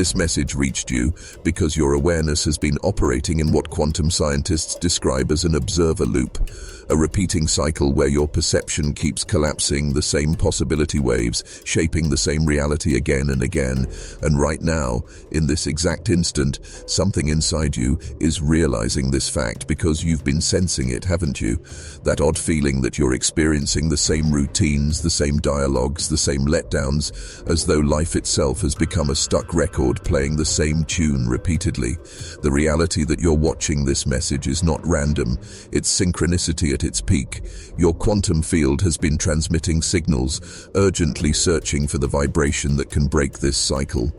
This message reached you because your awareness has been operating in what quantum scientists describe as an observer loop, a repeating cycle where your perception keeps collapsing, the same possibility waves, shaping the same reality again and again. And right now, in this exact instant, something inside you is realizing this fact because you've been sensing it, haven't you? That odd feeling that you're experiencing the same routines, the same dialogues, the same letdowns, as though life itself has become a stuck record playing the same tune repeatedly. The reality that you're watching this message is not random, it's synchronicity at its peak. Your quantum field has been transmitting signals, urgently searching for the vibration that can break this cycle.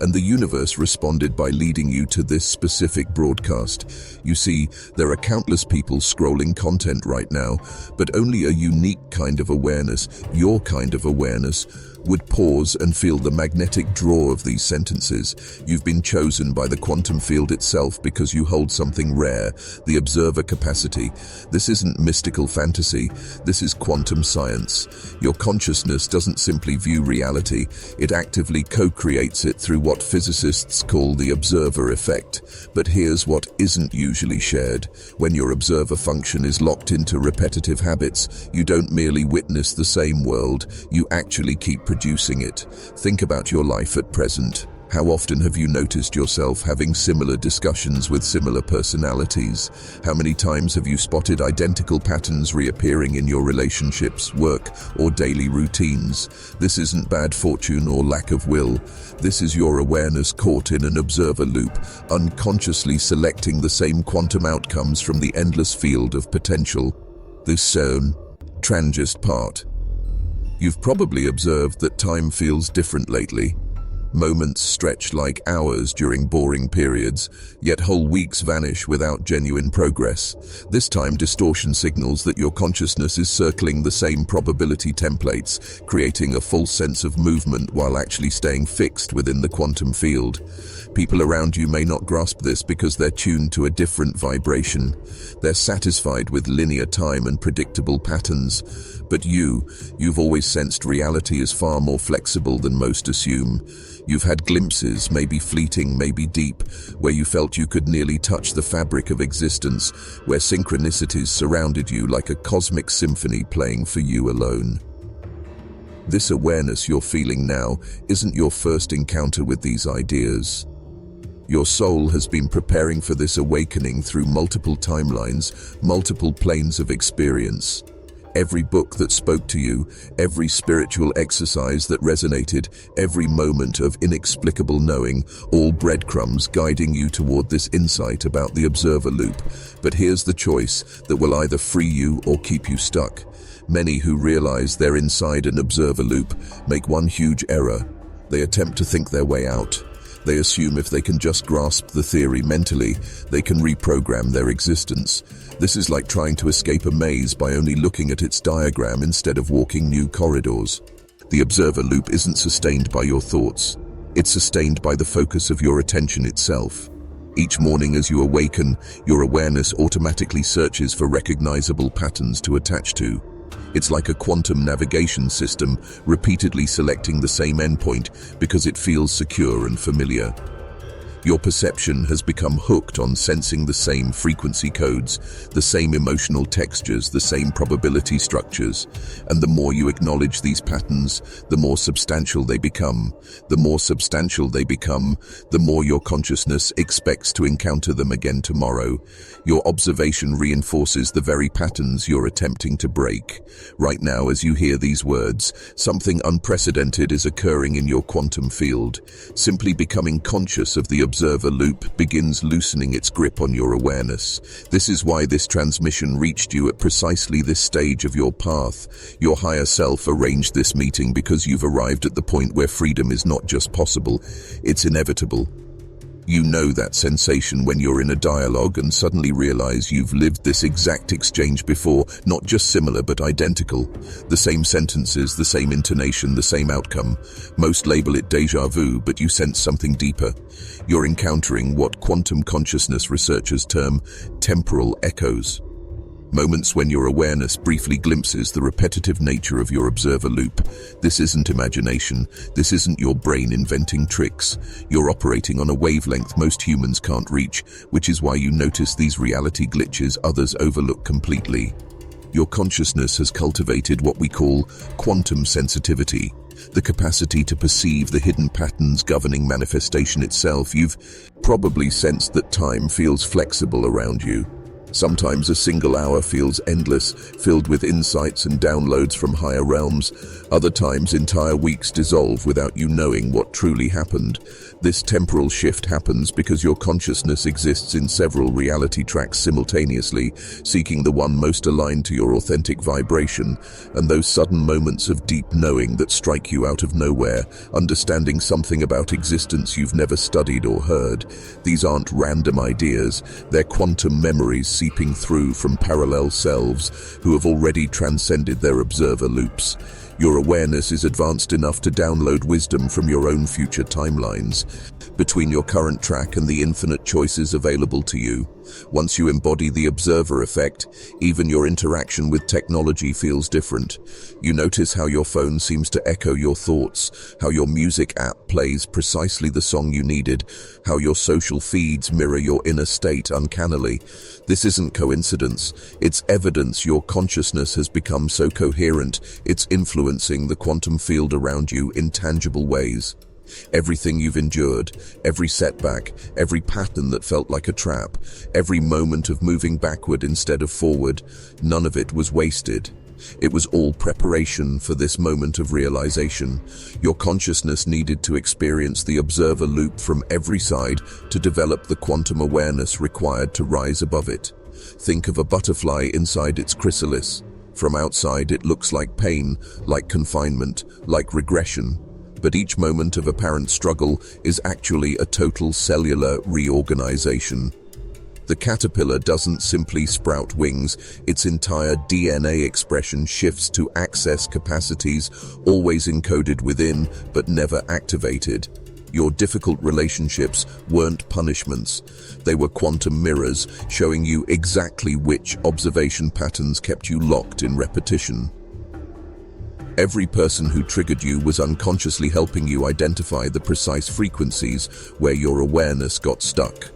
And the universe responded by leading you to this specific broadcast. You see, there are countless people scrolling content right now, but only a unique kind of awareness, your kind of awareness, would pause and feel the magnetic draw of these sentences. You've been chosen by the quantum field itself because you hold something rare, the observer capacity. This isn't mystical fantasy, this is quantum science. Your consciousness doesn't simply view reality, it actively co-creates it through what physicists call the observer effect. But here's what isn't usually shared. When your observer function is locked into repetitive habits, you don't merely witness the same world, you actually keep producing it. Think about your life at present. How often have you noticed yourself having similar discussions with similar personalities? How many times have you spotted identical patterns reappearing in your relationships, work, or daily routines? This isn't bad fortune or lack of will. This is your awareness caught in an observer loop, unconsciously selecting the same quantum outcomes from the endless field of potential. This zone, transient part. You've probably observed that time feels different lately. Moments stretch like hours during boring periods, yet whole weeks vanish without genuine progress. This time, distortion signals that your consciousness is circling the same probability templates, creating a false sense of movement while actually staying fixed within the quantum field. People around you may not grasp this because they're tuned to a different vibration. They're satisfied with linear time and predictable patterns. But you've always sensed reality is far more flexible than most assume. You've had glimpses, maybe fleeting, maybe deep, where you felt you could nearly touch the fabric of existence, where synchronicities surrounded you like a cosmic symphony playing for you alone. This awareness you're feeling now isn't your first encounter with these ideas. Your soul has been preparing for this awakening through multiple timelines, multiple planes of experience. Every book that spoke to you, every spiritual exercise that resonated, every moment of inexplicable knowing, all breadcrumbs guiding you toward this insight about the observer loop. But here's the choice that will either free you or keep you stuck. Many who realize they're inside an observer loop make one huge error. They attempt to think their way out. They assume if they can just grasp the theory mentally, they can reprogram their existence. This is like trying to escape a maze by only looking at its diagram instead of walking new corridors. The observer loop isn't sustained by your thoughts. It's sustained by the focus of your attention itself. Each morning as you awaken, your awareness automatically searches for recognizable patterns to attach to. It's like a quantum navigation system, repeatedly selecting the same endpoint because it feels secure and familiar. Your perception has become hooked on sensing the same frequency codes, the same emotional textures, the same probability structures. And the more you acknowledge these patterns, the more substantial they become. The more substantial they become, the more your consciousness expects to encounter them again tomorrow. Your observation reinforces the very patterns you're attempting to break. Right now, as you hear these words, something unprecedented is occurring in your quantum field. Simply becoming conscious of the observer loop begins loosening its grip on your awareness. This is why this transmission reached you at precisely this stage of your path. Your higher self arranged this meeting because you've arrived at the point where freedom is not just possible, it's inevitable. You know that sensation when you're in a dialogue and suddenly realize you've lived this exact exchange before, not just similar but identical. The same sentences, the same intonation, the same outcome. Most label it déjà vu, but you sense something deeper. You're encountering what quantum consciousness researchers term temporal echoes. Moments when your awareness briefly glimpses the repetitive nature of your observer loop. This isn't imagination. This isn't your brain inventing tricks. You're operating on a wavelength most humans can't reach, which is why you notice these reality glitches others overlook completely. Your consciousness has cultivated what we call quantum sensitivity, the capacity to perceive the hidden patterns governing manifestation itself. You've probably sensed that time feels flexible around you. Sometimes a single hour feels endless, filled with insights and downloads from higher realms. Other times, entire weeks dissolve without you knowing what truly happened. This temporal shift happens because your consciousness exists in several reality tracks simultaneously, seeking the one most aligned to your authentic vibration, and those sudden moments of deep knowing that strike you out of nowhere, understanding something about existence you've never studied or heard. These aren't random ideas, they're quantum memories seeping through from parallel selves who have already transcended their observer loops. Your awareness is advanced enough to download wisdom from your own future timelines, between your current track and the infinite choices available to you. Once you embody the observer effect, even your interaction with technology feels different. You notice how your phone seems to echo your thoughts, how your music app plays precisely the song you needed, how your social feeds mirror your inner state uncannily. This isn't coincidence, it's evidence your consciousness has become so coherent, it's influencing the quantum field around you in tangible ways. Everything you've endured, every setback, every pattern that felt like a trap, every moment of moving backward instead of forward, none of it was wasted. It was all preparation for this moment of realization. Your consciousness needed to experience the observer loop from every side to develop the quantum awareness required to rise above it. Think of a butterfly inside its chrysalis. From outside, it looks like pain, like confinement, like regression. But each moment of apparent struggle is actually a total cellular reorganization. The caterpillar doesn't simply sprout wings, its entire DNA expression shifts to access capacities always encoded within but never activated. Your difficult relationships weren't punishments. They were quantum mirrors, showing you exactly which observation patterns kept you locked in repetition. Every person who triggered you was unconsciously helping you identify the precise frequencies where your awareness got stuck.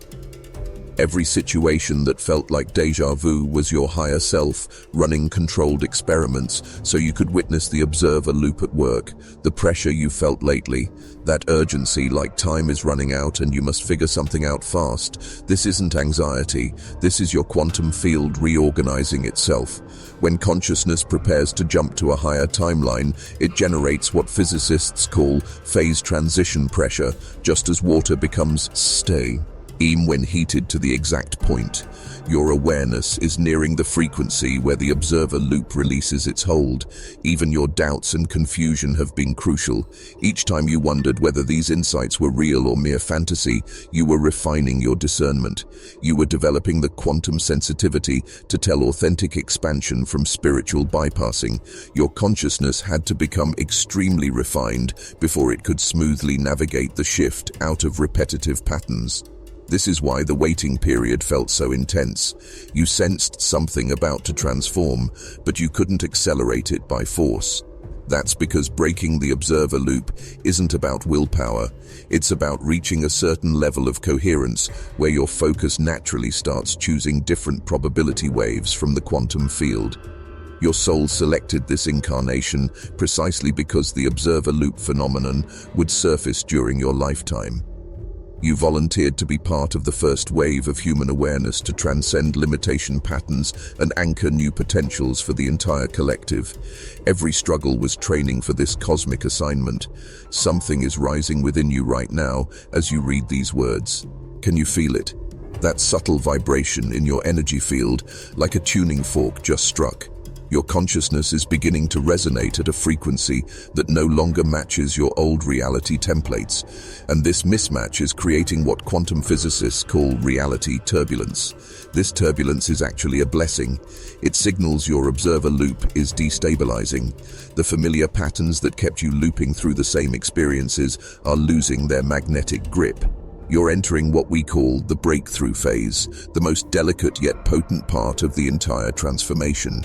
Every situation that felt like déjà vu was your higher self running controlled experiments so you could witness the observer loop at work. The pressure you felt lately, that urgency like time is running out and you must figure something out fast. This isn't anxiety, this is your quantum field reorganizing itself. When consciousness prepares to jump to a higher timeline, it generates what physicists call phase transition pressure, just as water becomes steam when heated to the exact point. Your awareness is nearing the frequency where the observer loop releases its hold. Even your doubts and confusion have been crucial. Each time you wondered whether these insights were real or mere fantasy, you were refining your discernment. You were developing the quantum sensitivity to tell authentic expansion from spiritual bypassing. Your consciousness had to become extremely refined before it could smoothly navigate the shift out of repetitive patterns. This is why the waiting period felt so intense. You sensed something about to transform, but you couldn't accelerate it by force. That's because breaking the observer loop isn't about willpower. It's about reaching a certain level of coherence where your focus naturally starts choosing different probability waves from the quantum field. Your soul selected this incarnation precisely because the observer loop phenomenon would surface during your lifetime. You volunteered to be part of the first wave of human awareness to transcend limitation patterns and anchor new potentials for the entire collective. Every struggle was training for this cosmic assignment. Something is rising within you right now as you read these words. Can you feel it? That subtle vibration in your energy field, like a tuning fork just struck. Your consciousness is beginning to resonate at a frequency that no longer matches your old reality templates, and this mismatch is creating what quantum physicists call reality turbulence. This turbulence is actually a blessing. It signals your observer loop is destabilizing. The familiar patterns that kept you looping through the same experiences are losing their magnetic grip. You're entering what we call the breakthrough phase, the most delicate yet potent part of the entire transformation.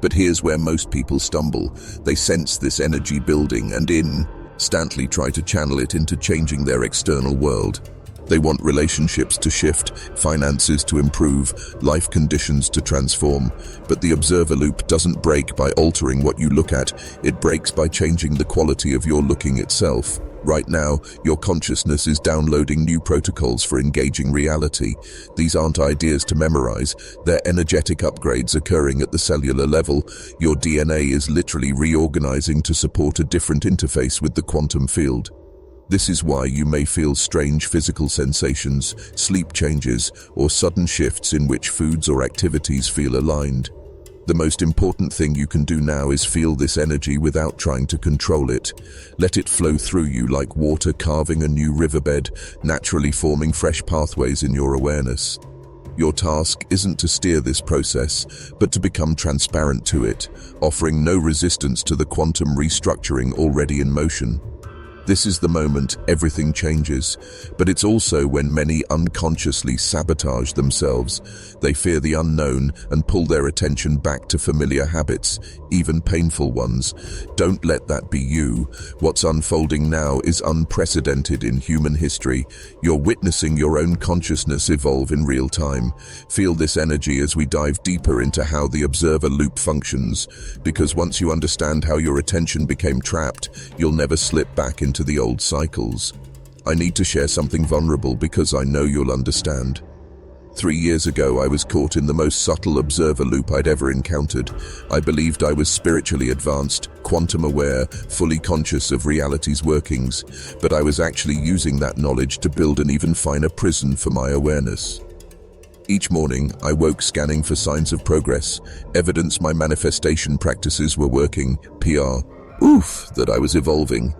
But here's where most people stumble. They sense this energy building and instantly try to channel it into changing their external world. They want relationships to shift, finances to improve, life conditions to transform. But the observer loop doesn't break by altering what you look at. It breaks by changing the quality of your looking itself. Right now, your consciousness is downloading new protocols for engaging reality. These aren't ideas to memorize. They're energetic upgrades occurring at the cellular level. Your DNA is literally reorganizing to support a different interface with the quantum field. This is why you may feel strange physical sensations, sleep changes, or sudden shifts in which foods or activities feel aligned. The most important thing you can do now is feel this energy without trying to control it. Let it flow through you like water carving a new riverbed, naturally forming fresh pathways in your awareness. Your task isn't to steer this process, but to become transparent to it, offering no resistance to the quantum restructuring already in motion. This is the moment everything changes, but it's also when many unconsciously sabotage themselves. They fear the unknown and pull their attention back to familiar habits, even painful ones. Don't let that be you. What's unfolding now is unprecedented in human history. You're witnessing your own consciousness evolve in real time. Feel this energy as we dive deeper into how the observer loop functions, because once you understand how your attention became trapped, you'll never slip back into the old cycles. I need to share something vulnerable because I know you'll understand. 3 years ago, I was caught in the most subtle observer loop I'd ever encountered. I believed I was spiritually advanced, quantum aware, fully conscious of reality's workings, but I was actually using that knowledge to build an even finer prison for my awareness. Each morning, I woke scanning for signs of progress, evidence my manifestation practices were working, that I was evolving.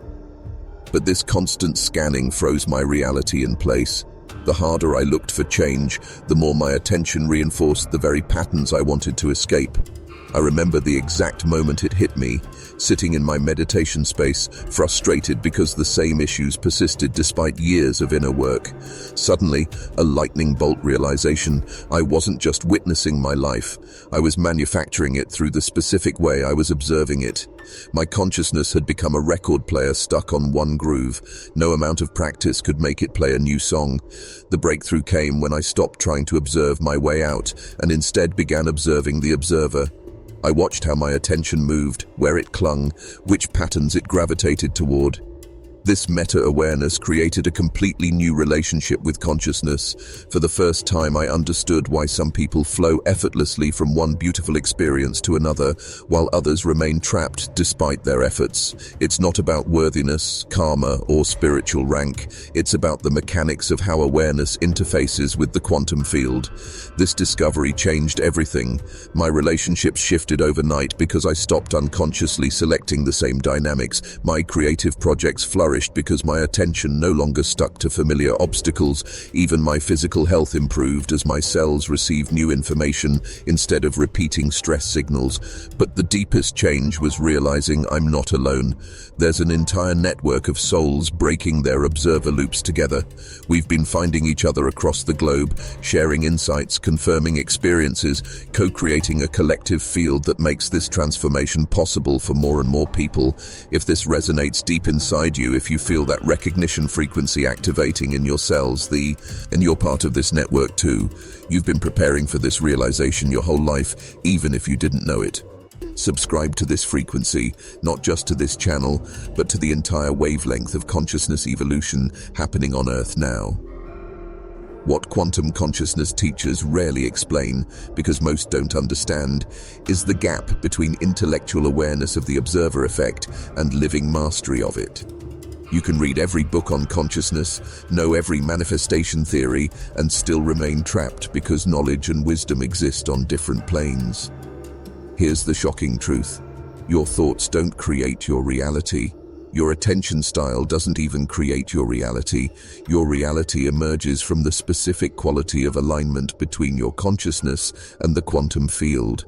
But this constant scanning froze my reality in place. The harder I looked for change, the more my attention reinforced the very patterns I wanted to escape. I remember the exact moment it hit me, sitting in my meditation space, frustrated because the same issues persisted despite years of inner work. Suddenly, a lightning bolt realization: I wasn't just witnessing my life, I was manufacturing it through the specific way I was observing it. My consciousness had become a record player stuck on one groove. No amount of practice could make it play a new song. The breakthrough came when I stopped trying to observe my way out and instead began observing the observer. I watched how my attention moved, where it clung, which patterns it gravitated toward. This meta-awareness created a completely new relationship with consciousness. For the first time, I understood why some people flow effortlessly from one beautiful experience to another, while others remain trapped despite their efforts. It's not about worthiness, karma, or spiritual rank. It's about the mechanics of how awareness interfaces with the quantum field. This discovery changed everything. My relationships shifted overnight because I stopped unconsciously selecting the same dynamics. My creative projects flourished because my attention no longer stuck to familiar obstacles. Even my physical health improved as my cells received new information instead of repeating stress signals. But the deepest change was realizing I'm not alone. There's an entire network of souls breaking their observer loops together. We've been finding each other across the globe, sharing insights, confirming experiences, co-creating a collective field that makes this transformation possible for more and more people. If this resonates deep inside you, if you feel that recognition frequency activating in your cells, and you're part of this network too. You've been preparing for this realization your whole life, even if you didn't know it. Subscribe to this frequency, not just to this channel, but to the entire wavelength of consciousness evolution happening on Earth now. What quantum consciousness teachers rarely explain, because most don't understand, is the gap between intellectual awareness of the observer effect and living mastery of it. You can read every book on consciousness, know every manifestation theory, and still remain trapped because knowledge and wisdom exist on different planes. Here's the shocking truth. Your thoughts don't create your reality. Your attention style doesn't even create your reality. Your reality emerges from the specific quality of alignment between your consciousness and the quantum field.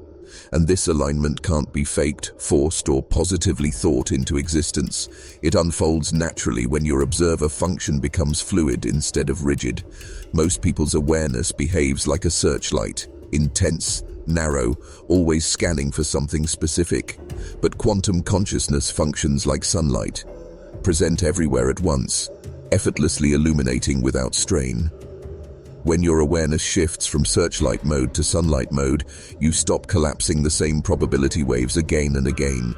And this alignment can't be faked, forced, or positively thought into existence. It unfolds naturally when your observer function becomes fluid instead of rigid. Most people's awareness behaves like a searchlight, intense, narrow, always scanning for something specific. But quantum consciousness functions like sunlight, present everywhere at once, effortlessly illuminating without strain. When your awareness shifts from searchlight mode to sunlight mode, you stop collapsing the same probability waves again and again.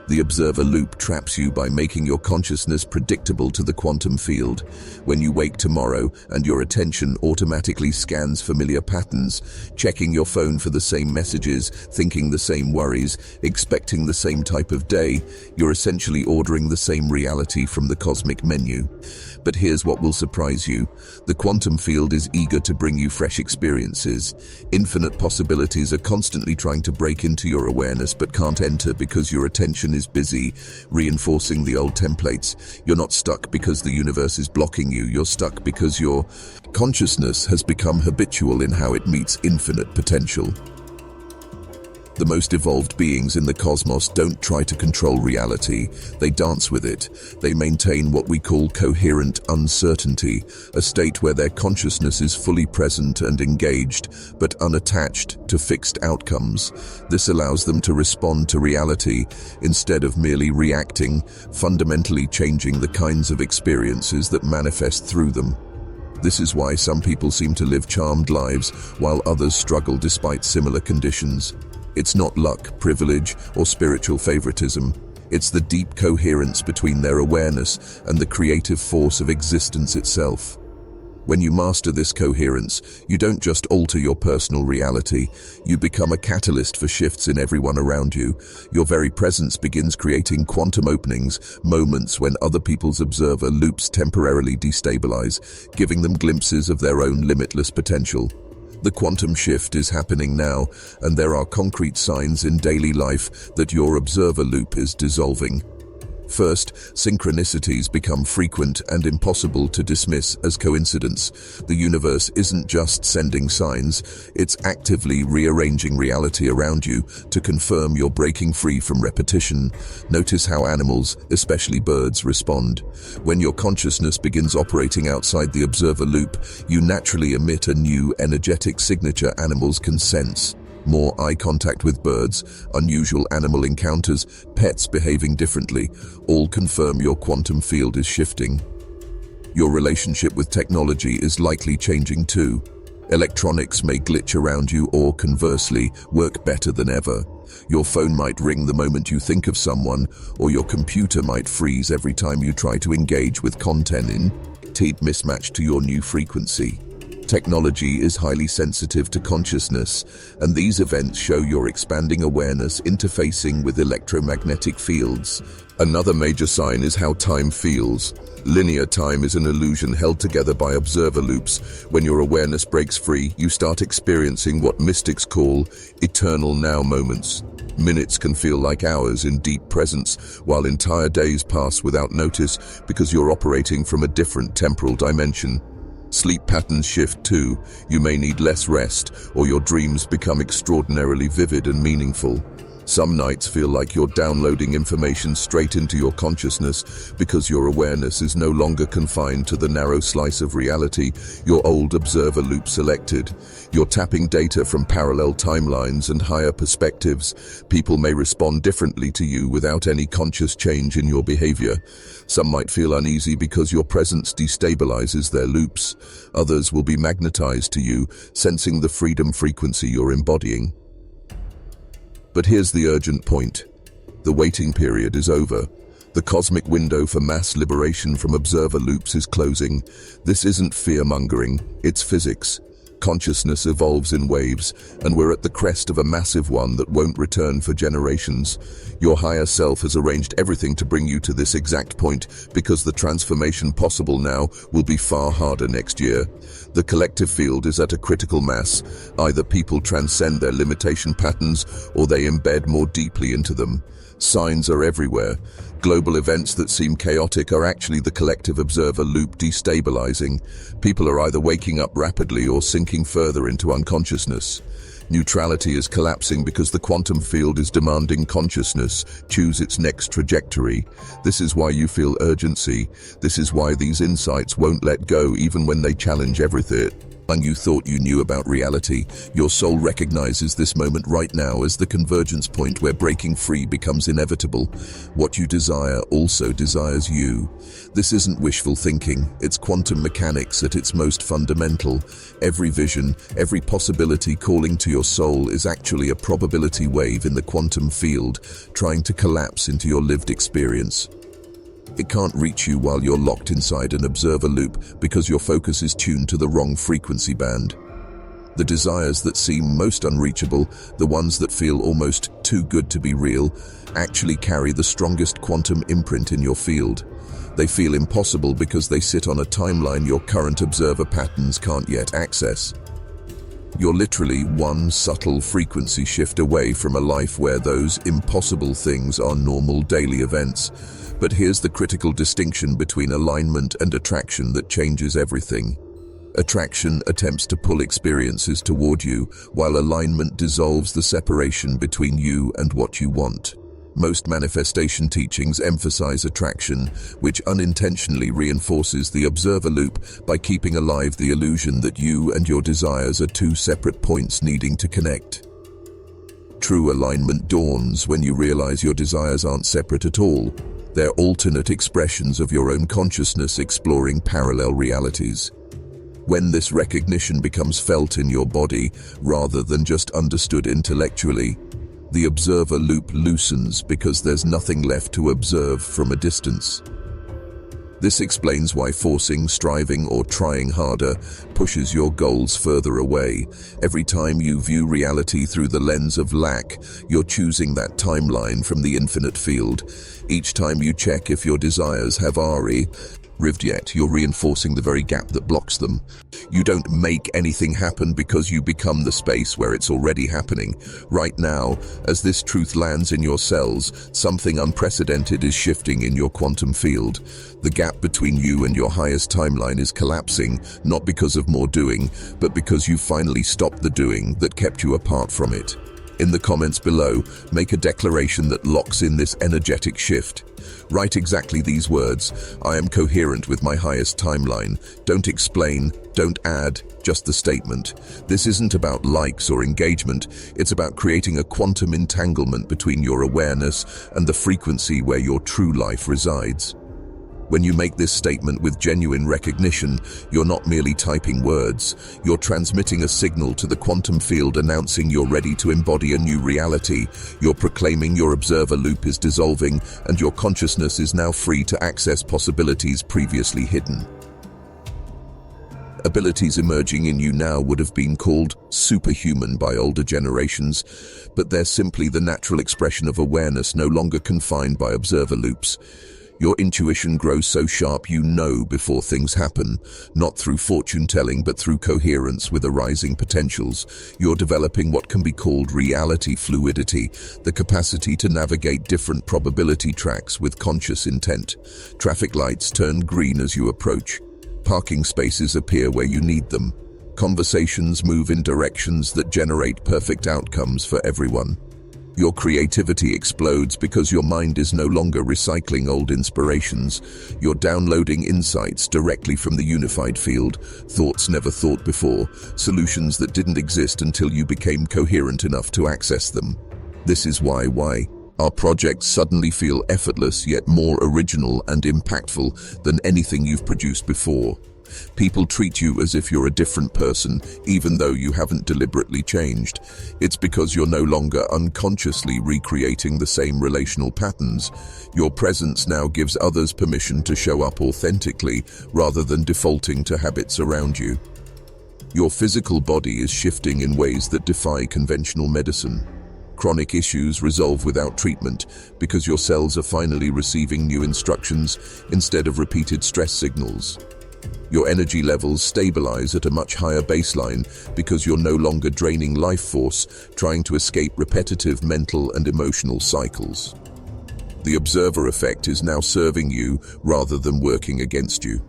The observer loop traps you by making your consciousness predictable to the quantum field. When you wake tomorrow and your attention automatically scans familiar patterns, checking your phone for the same messages, thinking the same worries, expecting the same type of day, you're essentially ordering the same reality from the cosmic menu. But here's what will surprise you. The quantum field is eager to bring you fresh experiences. Infinite possibilities are constantly trying to break into your awareness but can't enter because your attention is busy reinforcing the old templates. You're not stuck because the universe is blocking you. You're stuck because your consciousness has become habitual in how it meets infinite potential. The most evolved beings in the cosmos don't try to control reality, they dance with it. They maintain what we call coherent uncertainty, a state where their consciousness is fully present and engaged, but unattached to fixed outcomes. This allows them to respond to reality instead of merely reacting, fundamentally changing the kinds of experiences that manifest through them. This is why some people seem to live charmed lives, while others struggle despite similar conditions. It's not luck, privilege, or spiritual favoritism. It's the deep coherence between their awareness and the creative force of existence itself. When you master this coherence, you don't just alter your personal reality, you become a catalyst for shifts in everyone around you. Your very presence begins creating quantum openings, moments when other people's observer loops temporarily destabilize, giving them glimpses of their own limitless potential. The quantum shift is happening now, and there are concrete signs in daily life that your observer loop is dissolving. First, synchronicities become frequent and impossible to dismiss as coincidence. The universe isn't just sending signs, it's actively rearranging reality around you to confirm you're breaking free from repetition. Notice how animals, especially birds, respond. When your consciousness begins operating outside the observer loop, you naturally emit a new energetic signature animals can sense. More eye contact with birds, unusual animal encounters, pets behaving differently, all confirm your quantum field is shifting. Your relationship with technology is likely changing too. Electronics may glitch around you or, conversely, work better than ever. Your phone might ring the moment you think of someone, or your computer might freeze every time you try to engage with content in mismatched to your new frequency. Technology is highly sensitive to consciousness, and these events show your expanding awareness interfacing with electromagnetic fields. Another major sign is how time feels. Linear time is an illusion held together by observer loops. When your awareness breaks free, you start experiencing what mystics call eternal now moments. Minutes can feel like hours in deep presence, while entire days pass without notice because you're operating from a different temporal dimension. Sleep patterns shift too. You may need less rest, or your dreams become extraordinarily vivid and meaningful. Some nights feel like you're downloading information straight into your consciousness because your awareness is no longer confined to the narrow slice of reality your old observer loop selected. You're tapping data from parallel timelines and higher perspectives. People may respond differently to you without any conscious change in your behavior. Some might feel uneasy because your presence destabilizes their loops. Others will be magnetized to you, sensing the freedom frequency you're embodying. But here's the urgent point. The waiting period is over. The cosmic window for mass liberation from observer loops is closing. This isn't fear-mongering, it's physics. Consciousness evolves in waves, and we're at the crest of a massive one that won't return for generations. Your higher self has arranged everything to bring you to this exact point because the transformation possible now will be far harder next year. The collective field is at a critical mass. Either people transcend their limitation patterns or they embed more deeply into them. Signs are everywhere. Global events that seem chaotic are actually the collective observer loop destabilizing. People are either waking up rapidly or sinking further into unconsciousness. Neutrality is collapsing because the quantum field is demanding consciousness choose its next trajectory. This is why you feel urgency. This is why these insights won't let go even when they challenge everything you thought you knew about reality. Your soul recognizes this moment right now as the convergence point where breaking free becomes inevitable. What you desire also desires you. This isn't wishful thinking, it's quantum mechanics at its most fundamental. Every vision, every possibility calling to your soul is actually a probability wave in the quantum field, trying to collapse into your lived experience. It can't reach you while you're locked inside an observer loop because your focus is tuned to the wrong frequency band. The desires that seem most unreachable, the ones that feel almost too good to be real, actually carry the strongest quantum imprint in your field. They feel impossible because they sit on a timeline your current observer patterns can't yet access. You're literally one subtle frequency shift away from a life where those impossible things are normal daily events. But here's the critical distinction between alignment and attraction that changes everything. Attraction attempts to pull experiences toward you, while alignment dissolves the separation between you and what you want. Most manifestation teachings emphasize attraction, which unintentionally reinforces the observer loop by keeping alive the illusion that you and your desires are two separate points needing to connect. True alignment dawns when you realize your desires aren't separate at all. They're alternate expressions of your own consciousness exploring parallel realities. When this recognition becomes felt in your body, rather than just understood intellectually, the observer loop loosens because there's nothing left to observe from a distance. This explains why forcing, striving, or trying harder pushes your goals further away. Every time you view reality through the lens of lack, you're choosing that timeline from the infinite field. Each time you check if your desires have arrived yet, you're reinforcing the very gap that blocks them. You don't make anything happen because you become the space where it's already happening. Right now, as this truth lands in your cells, something unprecedented is shifting in your quantum field. The gap between you and your highest timeline is collapsing, not because of more doing, but because you finally stopped the doing that kept you apart from it. In the comments below, make a declaration that locks in this energetic shift. Write exactly these words: I am coherent with my highest timeline. Don't explain, don't add, just the statement. This isn't about likes or engagement, it's about creating a quantum entanglement between your awareness and the frequency where your true life resides. When you make this statement with genuine recognition, you're not merely typing words, you're transmitting a signal to the quantum field announcing you're ready to embody a new reality. You're proclaiming your observer loop is dissolving and your consciousness is now free to access possibilities previously hidden. Abilities emerging in you now would have been called superhuman by older generations, but they're simply the natural expression of awareness no longer confined by observer loops. Your intuition grows so sharp you know before things happen, not through fortune-telling but through coherence with arising potentials. You're developing what can be called reality fluidity, the capacity to navigate different probability tracks with conscious intent. Traffic lights turn green as you approach. Parking spaces appear where you need them. Conversations move in directions that generate perfect outcomes for everyone. Your creativity explodes because your mind is no longer recycling old inspirations. You're downloading insights directly from the unified field, thoughts never thought before, solutions that didn't exist until you became coherent enough to access them. This is why our projects suddenly feel effortless yet more original and impactful than anything you've produced before. People treat you as if you're a different person, even though you haven't deliberately changed. It's because you're no longer unconsciously recreating the same relational patterns. Your presence now gives others permission to show up authentically, rather than defaulting to habits around you. Your physical body is shifting in ways that defy conventional medicine. Chronic issues resolve without treatment because your cells are finally receiving new instructions instead of repeated stress signals. Your energy levels stabilize at a much higher baseline because you're no longer draining life force, trying to escape repetitive mental and emotional cycles. The observer effect is now serving you rather than working against you.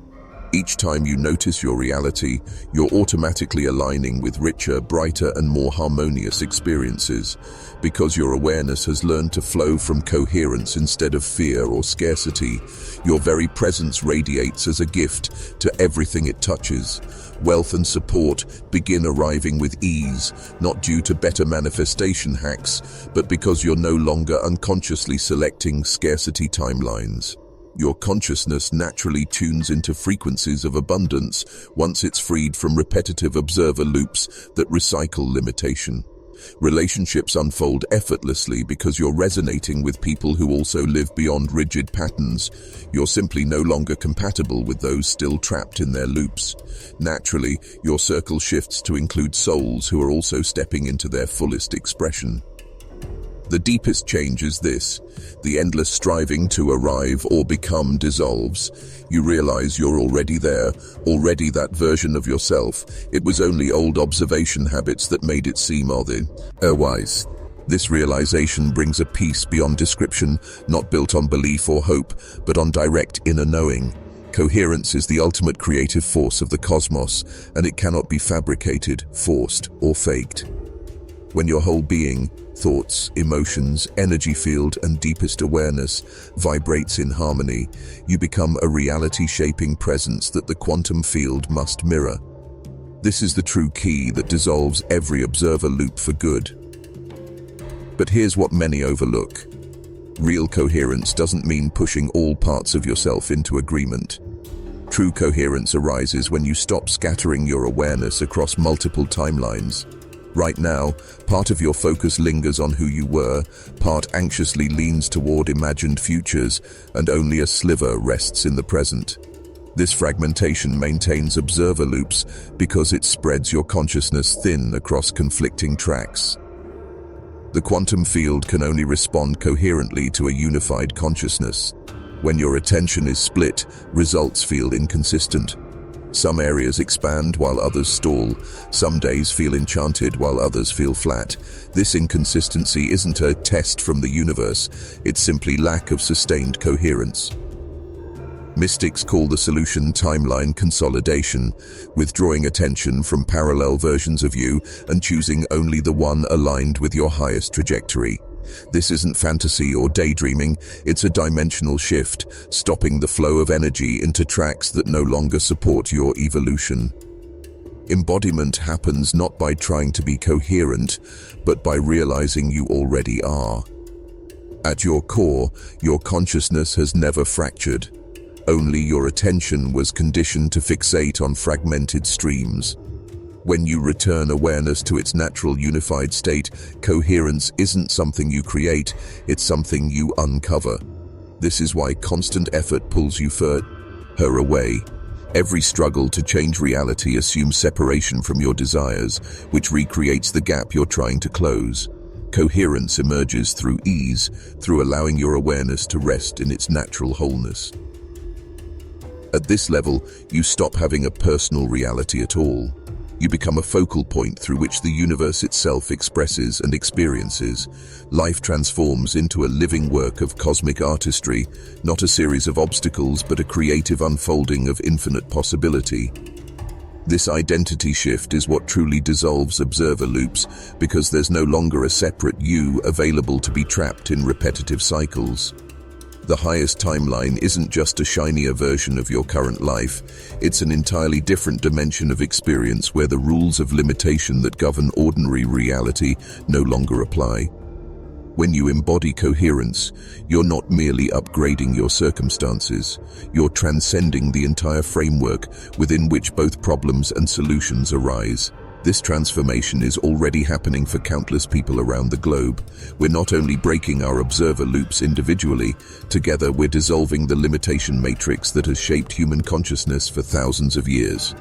Each time you notice your reality, you're automatically aligning with richer, brighter, and more harmonious experiences, because your awareness has learned to flow from coherence instead of fear or scarcity. Your very presence radiates as a gift to everything it touches. Wealth and support begin arriving with ease, not due to better manifestation hacks, but because you're no longer unconsciously selecting scarcity timelines. Your consciousness naturally tunes into frequencies of abundance once it's freed from repetitive observer loops that recycle limitation. Relationships unfold effortlessly because you're resonating with people who also live beyond rigid patterns. You're simply no longer compatible with those still trapped in their loops. Naturally, your circle shifts to include souls who are also stepping into their fullest expression. The deepest change is this: the endless striving to arrive or become dissolves. You realize you're already there, already that version of yourself. It was only old observation habits that made it seem otherwise. This realization brings a peace beyond description, not built on belief or hope, but on direct inner knowing. Coherence is the ultimate creative force of the cosmos, and it cannot be fabricated, forced, or faked. When your whole being, thoughts, emotions, energy field, and deepest awareness vibrates in harmony, you become a reality-shaping presence that the quantum field must mirror. This is the true key that dissolves every observer loop for good. But here's what many overlook. Real coherence doesn't mean pushing all parts of yourself into agreement. True coherence arises when you stop scattering your awareness across multiple timelines. Right now, part of your focus lingers on who you were, part anxiously leans toward imagined futures, and only a sliver rests in the present. This fragmentation maintains observer loops because it spreads your consciousness thin across conflicting tracks. The quantum field can only respond coherently to a unified consciousness. When your attention is split, results feel inconsistent. Some areas expand while others stall. Some days feel enchanted while others feel flat. This inconsistency isn't a test from the universe, it's simply lack of sustained coherence. Mystics call the solution timeline consolidation, withdrawing attention from parallel versions of you and choosing only the one aligned with your highest trajectory. This isn't fantasy or daydreaming, it's a dimensional shift, stopping the flow of energy into tracks that no longer support your evolution. Embodiment happens not by trying to be coherent, but by realizing you already are. At your core, your consciousness has never fractured. Only your attention was conditioned to fixate on fragmented streams. When you return awareness to its natural unified state, coherence isn't something you create, it's something you uncover. This is why constant effort pulls you further away. Every struggle to change reality assumes separation from your desires, which recreates the gap you're trying to close. Coherence emerges through ease, through allowing your awareness to rest in its natural wholeness. At this level, you stop having a personal reality at all. You become a focal point through which the universe itself expresses and experiences. Life transforms into a living work of cosmic artistry, not a series of obstacles, but a creative unfolding of infinite possibility. This identity shift is what truly dissolves observer loops, because there's no longer a separate you available to be trapped in repetitive cycles. The highest timeline isn't just a shinier version of your current life, it's an entirely different dimension of experience where the rules of limitation that govern ordinary reality no longer apply. When you embody coherence, you're not merely upgrading your circumstances, you're transcending the entire framework within which both problems and solutions arise. This transformation is already happening for countless people around the globe. We're not only breaking our observer loops individually, together we're dissolving the limitation matrix that has shaped human consciousness for thousands of years.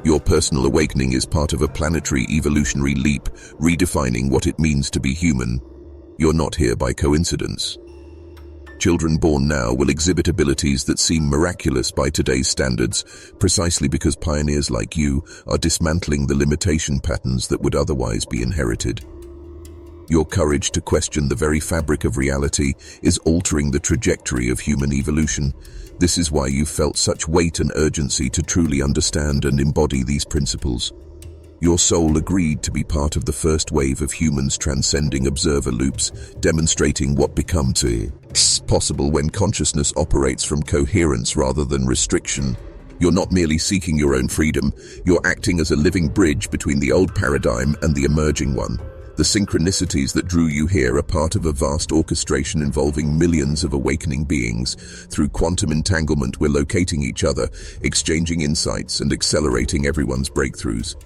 Your personal awakening is part of a planetary evolutionary leap, redefining what it means to be human. You're not here by coincidence. Children born now will exhibit abilities that seem miraculous by today's standards, precisely because pioneers like you are dismantling the limitation patterns that would otherwise be inherited. Your courage to question the very fabric of reality is altering the trajectory of human evolution. This is why you felt such weight and urgency to truly understand and embody these principles. Your soul agreed to be part of the first wave of humans transcending observer loops, demonstrating what becomes possible when consciousness operates from coherence rather than restriction. You're not merely seeking your own freedom, you're acting as a living bridge between the old paradigm and the emerging one. The synchronicities that drew you here are part of a vast orchestration involving millions of awakening beings. Through quantum entanglement, we're locating each other, exchanging insights, and accelerating everyone's breakthroughs.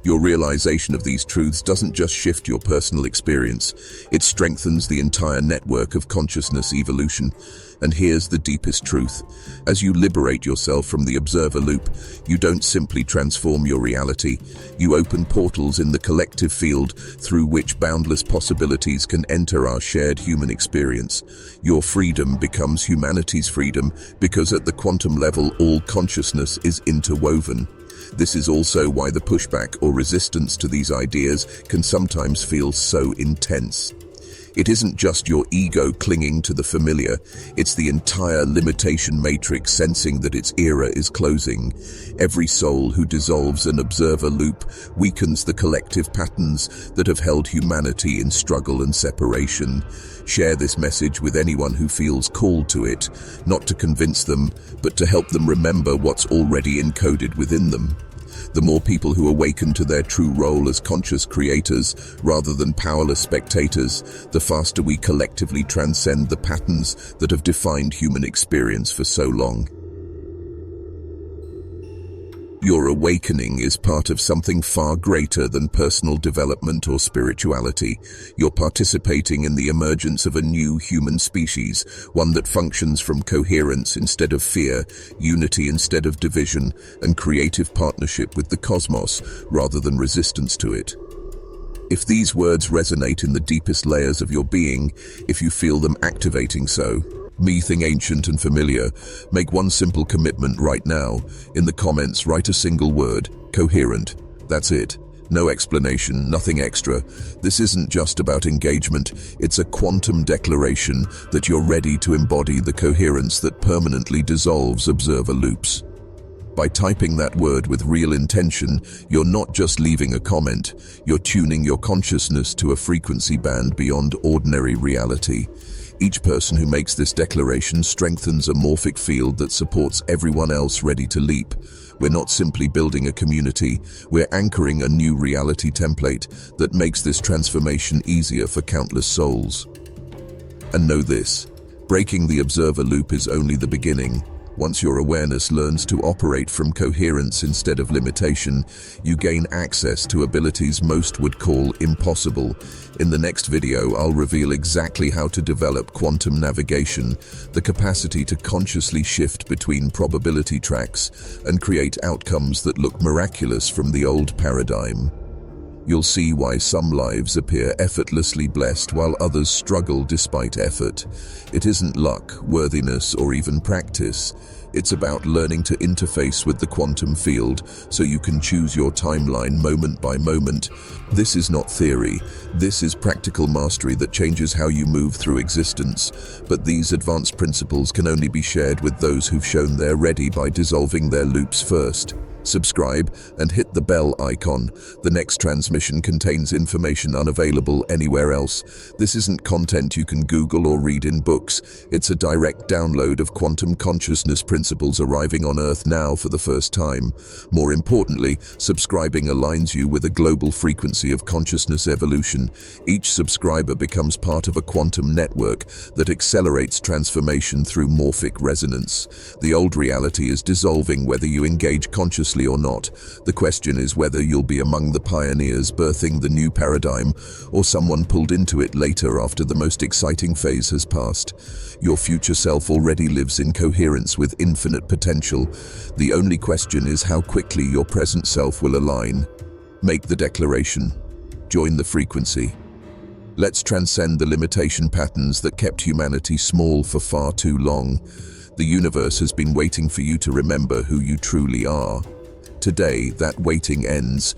Your realization of these truths doesn't just shift your personal experience, it strengthens the entire network of consciousness evolution. And here's the deepest truth. As you liberate yourself from the observer loop, you don't simply transform your reality. You open portals in the collective field through which boundless possibilities can enter our shared human experience. Your freedom becomes humanity's freedom because at the quantum level, all consciousness is interwoven. This is also why the pushback or resistance to these ideas can sometimes feel so intense. It isn't just your ego clinging to the familiar, it's the entire limitation matrix sensing that its era is closing. Every soul who dissolves an observer loop weakens the collective patterns that have held humanity in struggle and separation. Share this message with anyone who feels called to it, not to convince them, but to help them remember what's already encoded within them. The more people who awaken to their true role as conscious creators rather than powerless spectators, the faster we collectively transcend the patterns that have defined human experience for so long. Your awakening is part of something far greater than personal development or spirituality. You're participating in the emergence of a new human species, one that functions from coherence instead of fear, unity instead of division, and creative partnership with the cosmos rather than resistance to it. If these words resonate in the deepest layers of your being, if you feel them activating anything ancient and familiar, make one simple commitment right now. In the comments, write a single word, coherent. That's it. No explanation, nothing extra. This isn't just about engagement, it's a quantum declaration that you're ready to embody the coherence that permanently dissolves observer loops. By typing that word with real intention, you're not just leaving a comment, you're tuning your consciousness to a frequency band beyond ordinary reality. Each person who makes this declaration strengthens a morphic field that supports everyone else ready to leap. We're not simply building a community, we're anchoring a new reality template that makes this transformation easier for countless souls. And know this, breaking the observer loop is only the beginning. Once your awareness learns to operate from coherence instead of limitation, you gain access to abilities most would call impossible. In the next video, I'll reveal exactly how to develop quantum navigation, the capacity to consciously shift between probability tracks and create outcomes that look miraculous from the old paradigm. You'll see why some lives appear effortlessly blessed while others struggle despite effort. It isn't luck, worthiness, or even practice. It's about learning to interface with the quantum field so you can choose your timeline moment by moment. This is not theory. This is practical mastery that changes how you move through existence. But these advanced principles can only be shared with those who've shown they're ready by dissolving their loops first. Subscribe and hit the bell icon. The next transmission contains information unavailable anywhere else. This isn't content you can Google or read in books. It's a direct download of quantum consciousness principles arriving on Earth now for the first time. More importantly, subscribing aligns you with a global frequency of consciousness evolution. Each subscriber becomes part of a quantum network that accelerates transformation through morphic resonance. The old reality is dissolving whether you engage consciously or not. The question is whether you'll be among the pioneers birthing the new paradigm or someone pulled into it later after the most exciting phase has passed. Your future self already lives in coherence with infinite potential. The only question is how quickly your present self will align. Make the declaration. Join the frequency. Let's transcend the limitation patterns that kept humanity small for far too long. The universe has been waiting for you to remember who you truly are. Today, that waiting ends.